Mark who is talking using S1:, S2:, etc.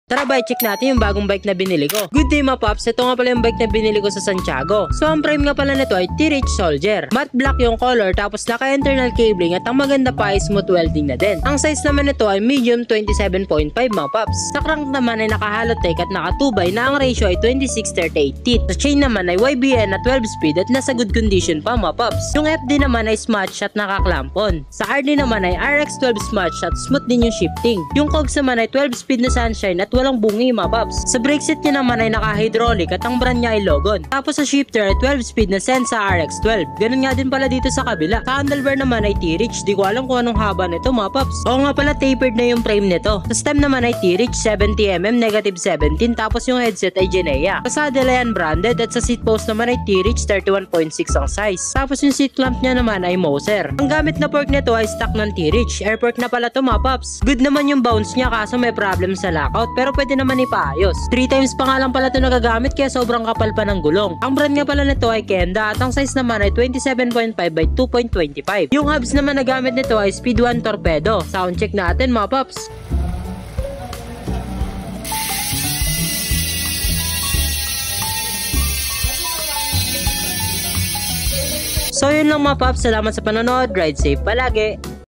S1: Tara bike check natin yung bagong bike na binili ko. Good day mga paps, ito nga pala yung bike na binili ko sa Santiago. So ang frame nga pala nito ay T-Reach Soldier. Matte black yung color tapos naka-internal cabling at ang maganda pa ay smooth welding na din. Ang size naman nito ay medium 27.5 mga paps. Sa crank naman ay naka-halotech at naka-2x na ang ratio ay 26-38 teeth. Sa chain naman ay YBN na 12 speed at nasa good condition pa mga paps. Yung FD naman ay smart at naka-clampon. Sa RD naman ay RX12 smart at smooth din yung shifting. Yung cogs naman ay 12 speed na sunshine at walang bungi mga paps. Sa brake set niya naman ay naka-hydraulic at ang brand niya ay Logon. Tapos sa shifter ay 12 speed na Sensa RX12. Ganun nga din pala dito sa kabila. Sa handlebar naman ay T-Reach. Di ko alam kung anong haba nito mga paps. Oo nga pala tapered na yung frame nito. Sa stem naman ay T-Reach 70mm -17 tapos yung headset ay Genea. Sa saddle ay branded at sa seat post naman ay T-Reach 31.6 ang size. Tapos yung seat clamp niya naman ay Moser. Ang gamit na fork nito ay stock ng T-Reach. Air fork na pala to mga paps. Good naman yung bounce niya kaso may problem sa lockout pero pwede naman ipaayos. 3 times pa nga lang pala to nagagamit kaya sobrang kapal pa ng gulong. Ang brand nga pala nito ay Kenda at ang size naman ay 27.5 by 2.25. Yung hubs naman na gamit nito ay Speed 1 Torpedo. Sound check natin mga paps. So yun lang mga paps, salamat sa panonood, ride safe palagi.